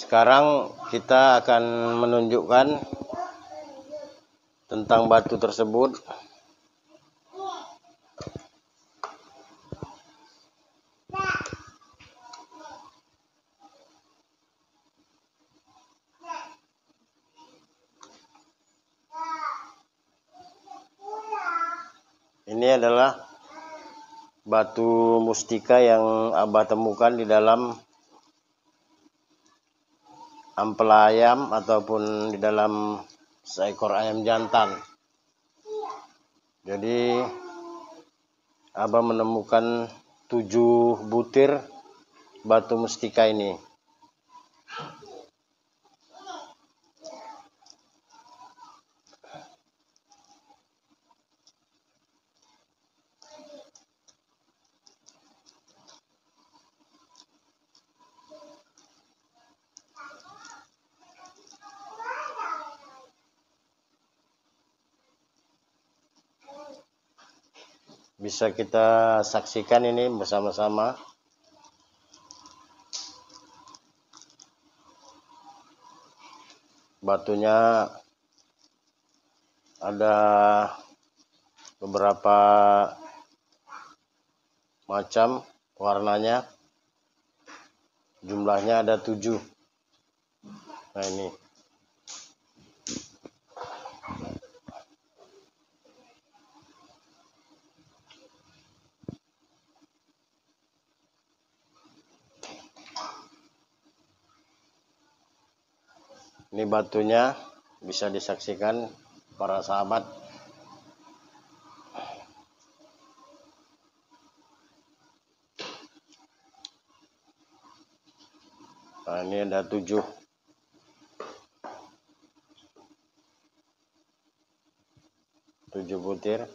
Sekarang kita akan menunjukkan tentang batu tersebut. Ini adalah batu mustika yang Abah temukan di dalam ampela ayam ataupun di dalam seekor ayam jantan. Jadi Abah menemukan 7 butir batu mustika ini. Bisa kita saksikan ini bersama-sama. Batunya ada beberapa macam warnanya. Jumlahnya ada 7. Nah ini. Ini batunya bisa disaksikan para sahabat. Nah, ini ada 7. 7 butir.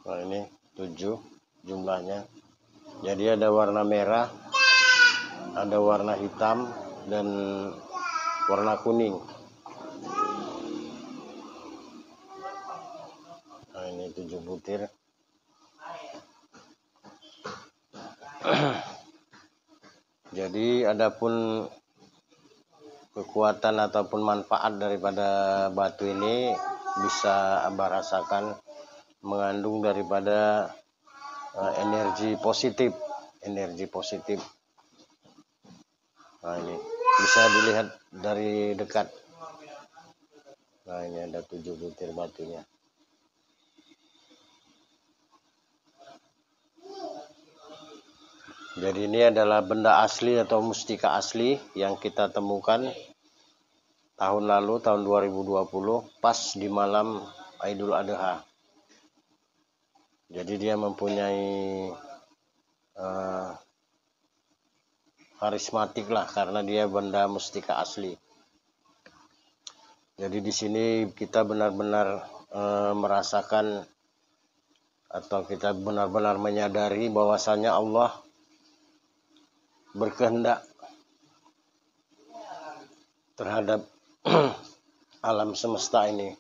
Nah ini 7 jumlahnya. Jadi ada warna merah, ada warna hitam, dan warna kuning. Nah ini 7 butir. Jadi adapun kekuatan ataupun manfaat daripada batu ini bisa Abah rasakan mengandung daripada energi positif. Nah ini bisa dilihat dari dekat. Nah ini ada 7 butir batunya. Jadi ini adalah benda asli atau mustika asli yang kita temukan tahun lalu, tahun 2020, pas di malam Idul Adha. Jadi dia mempunyai karismatik lah karena dia benda mustika asli. Jadi di sini kita benar-benar merasakan atau kita benar-benar menyadari bahwasanya Allah berkehendak terhadap alam semesta ini.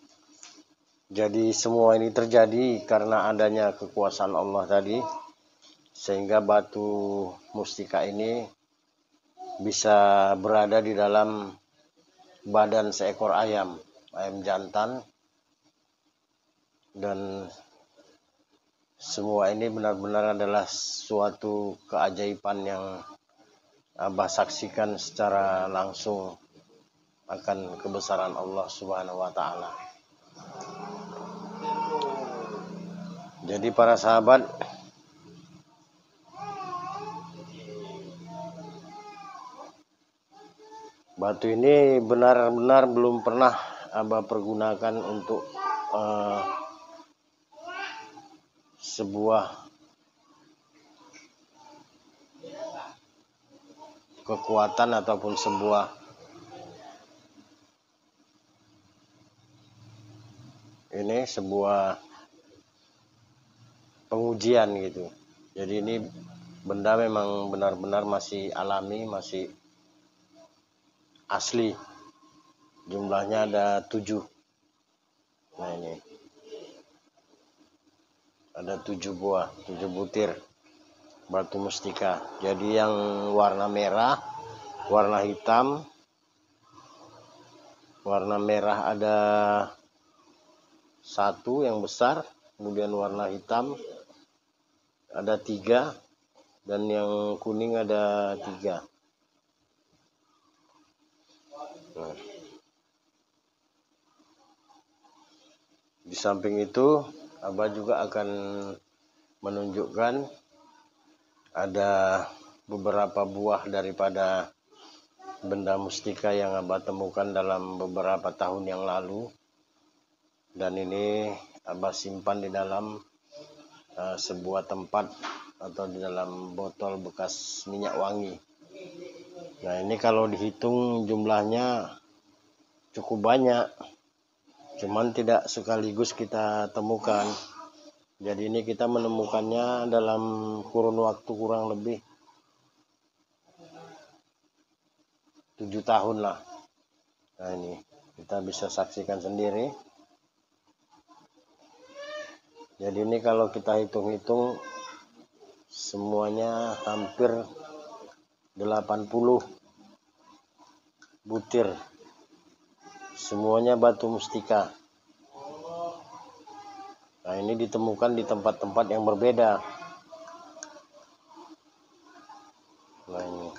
Jadi semua ini terjadi karena adanya kekuasaan Allah tadi, sehingga batu mustika ini bisa berada di dalam badan seekor ayam jantan, dan semua ini benar-benar adalah suatu keajaiban yang Abah saksikan secara langsung akan kebesaran Allah Subhanahu wa Ta'ala. Jadi para sahabat, batu ini benar-benar belum pernah Abah pergunakan untuk sebuah kekuatan ataupun sebuah pengujian gitu. Jadi ini benda memang benar-benar masih alami, masih asli. Jumlahnya ada 7. Nah ini ada 7 buah, 7 butir batu mustika. Jadi yang warna merah, warna hitam, warna merah ada 1 yang besar, kemudian warna hitam ada 3, dan yang kuning ada 3. Nah, di samping itu Abah juga akan menunjukkan ada beberapa buah daripada benda mustika yang Abah temukan dalam beberapa tahun yang lalu, dan ini Abah simpan di dalam sebuah tempat atau di dalam botol bekas minyak wangi. Nah ini kalau dihitung jumlahnya cukup banyak, cuman tidak sekaligus kita temukan. Jadi ini kita menemukannya dalam kurun waktu kurang lebih 7 tahun lah. Nah ini kita bisa saksikan sendiri. Jadi ini kalau kita hitung-hitung semuanya hampir 80 butir. Semuanya batu mustika. Nah ini ditemukan di tempat-tempat yang berbeda. Nah ini.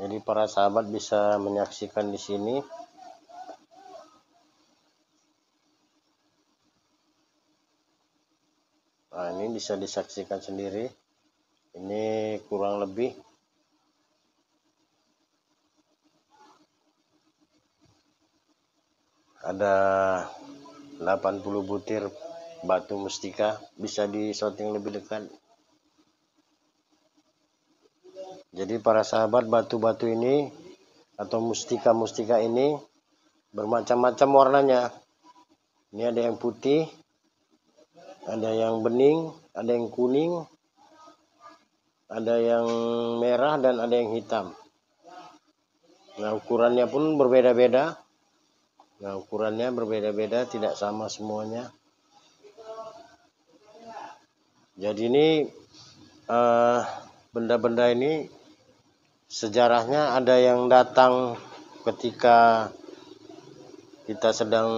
Jadi para sahabat bisa menyaksikan di sini. Nah ini bisa disaksikan sendiri. Ini kurang lebih ada 80 butir batu mustika. Bisa disorting lebih dekat. Jadi para sahabat, batu-batu ini atau mustika-mustika ini bermacam-macam warnanya. Ini ada yang putih, ada yang bening, ada yang kuning, ada yang merah, dan ada yang hitam. Nah ukurannya pun berbeda-beda. Tidak sama semuanya. Jadi ini benda-benda ini sejarahnya ada yang datang ketika kita sedang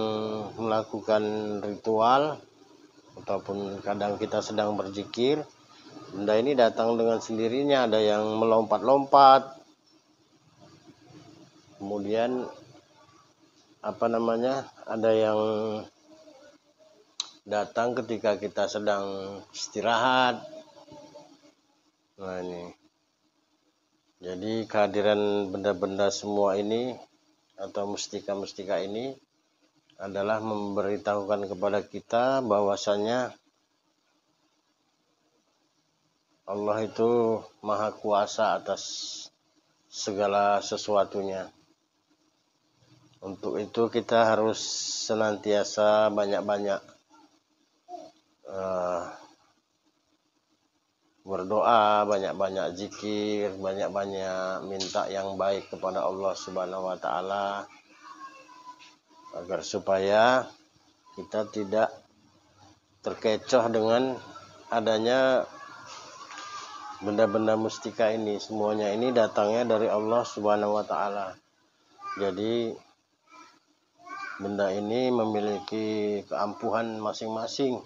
melakukan ritual ataupun kadang kita sedang berzikir. Benda ini datang dengan sendirinya, ada yang melompat-lompat. Kemudian ada yang datang ketika kita sedang istirahat. Nah ini. Jadi kehadiran benda-benda semua ini atau mustika-mustika ini adalah memberitahukan kepada kita bahwasanya Allah itu maha kuasa atas segala sesuatunya. Untuk itu kita harus senantiasa banyak-banyak berdoa, banyak-banyak zikir, banyak-banyak minta yang baik kepada Allah Subhanahu wa taala, agar supaya kita tidak terkecoh dengan adanya benda-benda mustika ini. Semuanya ini datangnya dari Allah Subhanahu wa taala. Jadi benda ini memiliki keampuhan masing-masing.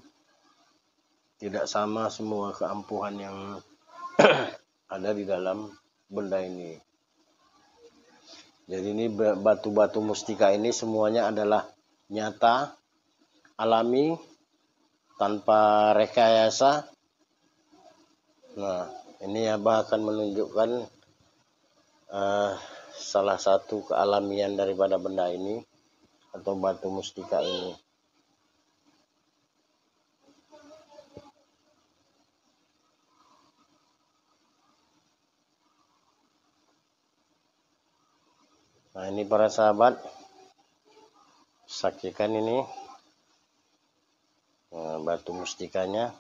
Tidak sama semua keampuhan yang ada di dalam benda ini. Jadi ini batu-batu mustika ini semuanya adalah nyata, alami, tanpa rekayasa. Nah, ini Abah akan menunjukkan salah satu kealamian daripada benda ini atau batu mustika ini. Nah ini para sahabat, saksikan ini batu mustikanya.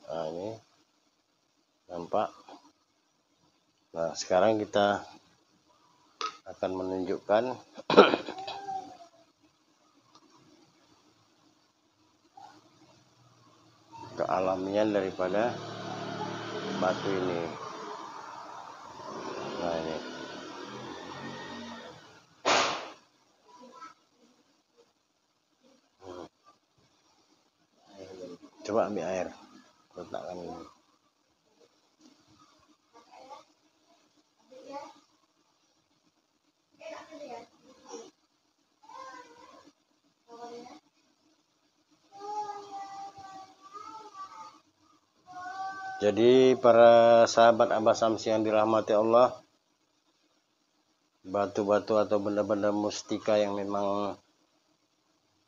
Ini nampak. Nah, sekarang kita akan menunjukkan kealamian daripada batu ini. Nah, ini. Coba ambil air, letakkan ini. Jadi para sahabat Abah Samsi yang dirahmati Allah, batu-batu atau benda-benda mustika yang memang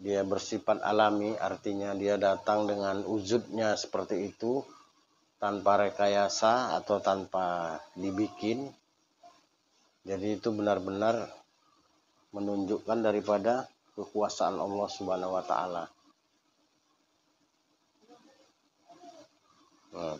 dia bersifat alami, artinya dia datang dengan wujudnya seperti itu, tanpa rekayasa atau tanpa dibikin. Jadi itu benar-benar menunjukkan daripada kekuasaan Allah Subhanahu wa Ta'ala. Nah,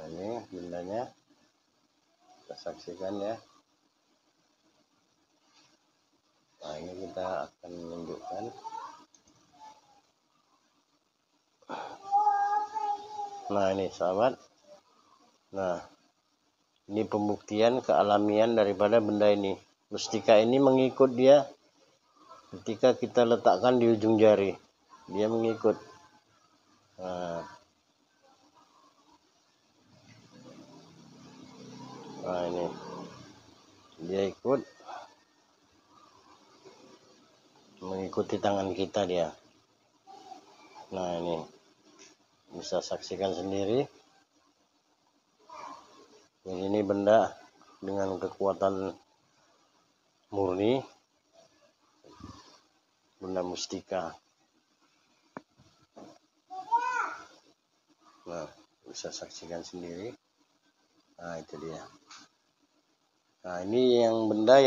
ini bendanya, kita saksikan ya. Nah, ini kita akan menunjukkan. Nah, ini sahabat. Nah, ini pembuktian kealamian daripada benda ini. Mustika ini mengikut dia ketika kita letakkan di ujung jari. Dia mengikut. Nah, ini. Dia ikut. Mengikuti tangan kita dia. Nah, ini. Bisa saksikan sendiri. Ini benda dengan kekuatan murni, benda mustika. Nah, bisa saksikan sendiri. Nah, itu dia. Nah, ini yang benda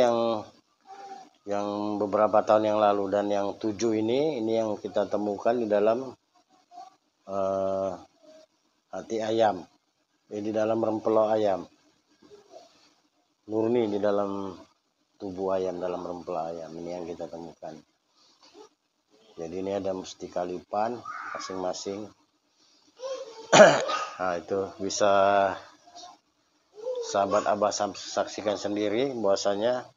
yang beberapa tahun yang lalu, dan yang 7 ini yang kita temukan di dalam hati ayam. Di dalam rempelo ayam, murni di dalam tubuh ayam, dalam rempelo ayam ini yang kita temukan. Jadi ini ada mustika lipan masing-masing. Nah, itu bisa sahabat Abah saksikan sendiri bahwasanya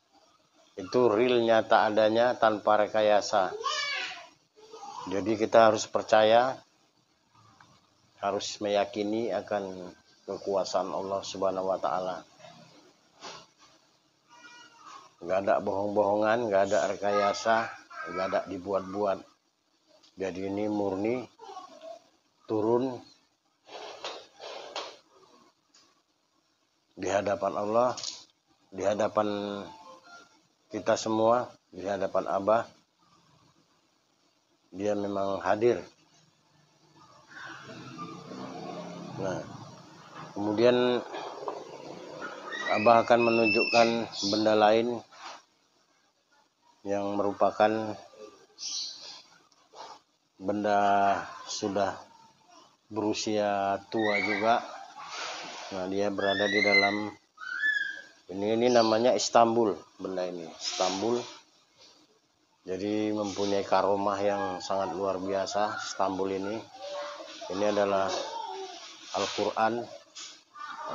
itu real, nyata adanya, tanpa rekayasa. Jadi kita harus percaya, harus meyakini akan kekuasaan Allah Subhanahu wa Ta'ala. Nggak ada bohong-bohongan, nggak ada rekayasa, nggak ada dibuat-buat. Jadi ini murni turun di hadapan Allah, di hadapan kita semua, di hadapan Abah. Dia memang hadir. Nah, kemudian Abah akan menunjukkan benda lain yang merupakan benda sudah berusia tua juga. Nah, dia berada di dalam ini namanya Istanbul, benda ini Istanbul. Jadi mempunyai karomah yang sangat luar biasa. Istanbul ini adalah Al-Quran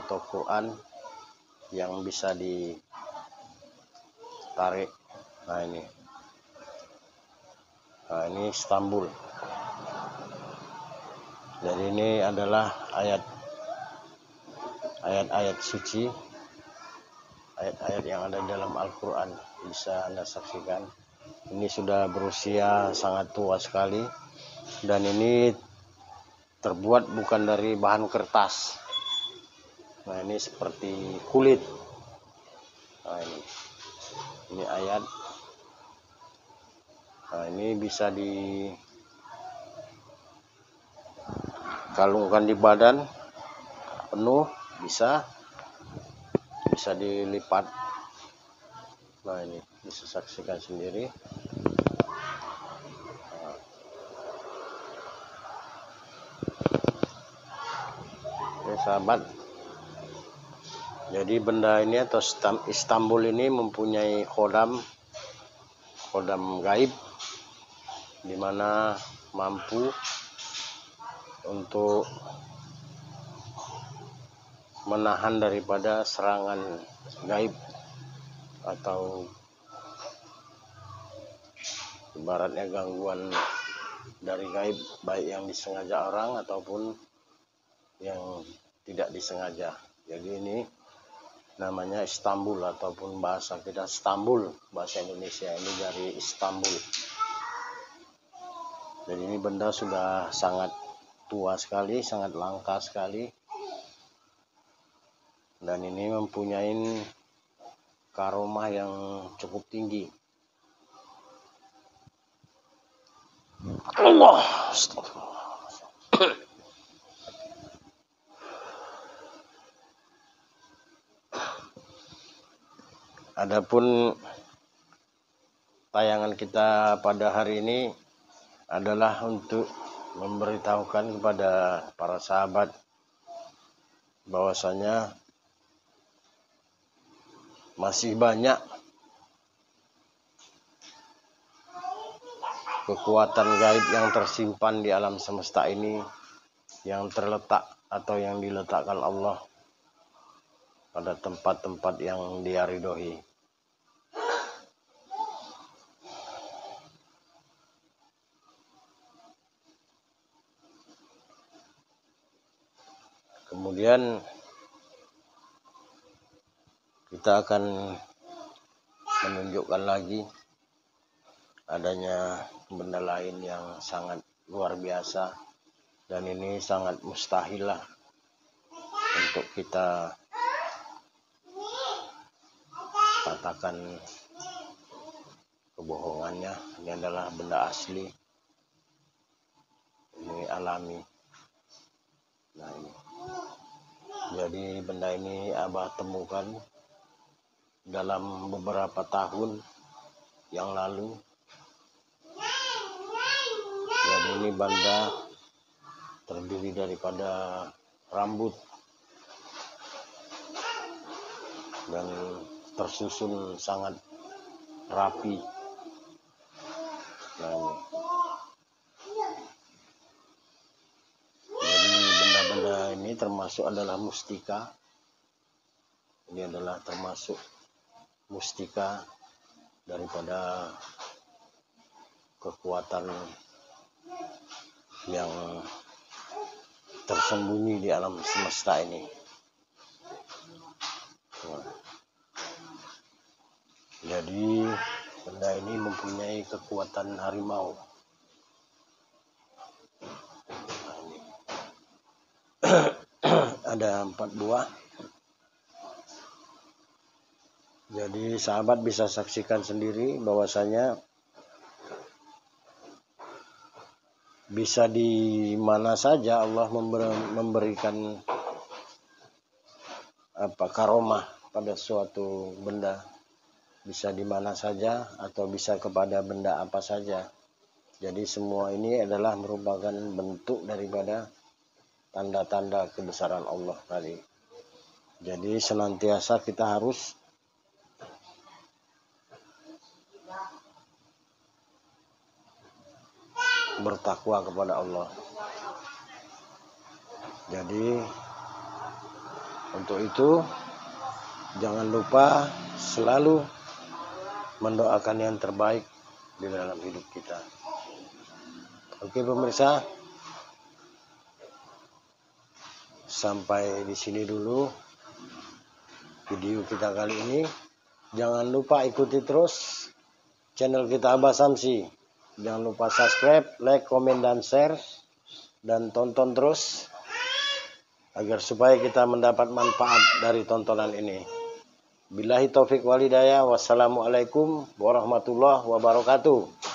atau Quran yang bisa ditarik. Nah, ini Istanbul. Jadi ini adalah ayat-ayat suci, ayat-ayat yang ada dalam Al-Quran. Bisa Anda saksikan. Ini sudah berusia sangat tua sekali, dan ini terbuat bukan dari bahan kertas. Nah, ini seperti kulit. Nah, ini ayat. Nah, ini bisa dikalungkan di badan penuh, bisa dilipat. Nah, ini bisa saksikan sendiri. Oke sahabat, jadi benda ini atau Istanbul ini mempunyai khodam gaib, di mana mampu untuk menahan daripada serangan gaib atau ibaratnya gangguan dari gaib, baik yang disengaja orang ataupun yang tidak disengaja. Jadi ini namanya Istanbul, ataupun bahasa kita Istanbul, bahasa Indonesia ini dari Istanbul. Jadi ini benda sudah sangat tua sekali, sangat langka sekali, dan ini mempunyai karomah yang cukup tinggi. Allah, adapun tayangan kita pada hari ini adalah untuk memberitahukan kepada para sahabat bahwasanya masih banyak kekuatan gaib yang tersimpan di alam semesta ini, yang terletak atau yang diletakkan Allah pada tempat-tempat yang Dia ridhoi. Kemudian kita akan menunjukkan lagi adanya benda lain yang sangat luar biasa, dan ini sangat mustahil lah untuk kita katakan kebohongannya. Ini adalah benda asli, ini alami. Nah, ini jadi benda ini Abah temukan dalam beberapa tahun yang lalu. Jadi ini benda terdiri daripada rambut dan tersusun sangat rapi. Nah, ini. Jadi benda-benda ini termasuk adalah mustika. Ini adalah termasuk mustika daripada kekuatan yang tersembunyi di alam semesta ini. Nah, jadi benda ini mempunyai kekuatan harimau. Nah, ini. Ada 4 buah. Jadi sahabat bisa saksikan sendiri bahwasanya bisa di mana saja Allah memberikan karomah pada suatu benda. Bisa di mana saja atau bisa kepada benda apa saja. Jadi semua ini adalah merupakan bentuk daripada tanda-tanda kebesaran Allah tadi. Jadi senantiasa kita harus bertakwa kepada Allah. Jadi untuk itu jangan lupa selalu mendoakan yang terbaik di dalam hidup kita. Oke pemirsa, sampai di sini dulu video kita kali ini. Jangan lupa ikuti terus channel kita Abah Samsi. Jangan lupa subscribe, like, komen, dan share, dan tonton terus agar supaya kita mendapat manfaat dari tontonan ini. Billahi taufik walhidayah. Wassalamualaikum warahmatullahi wabarakatuh.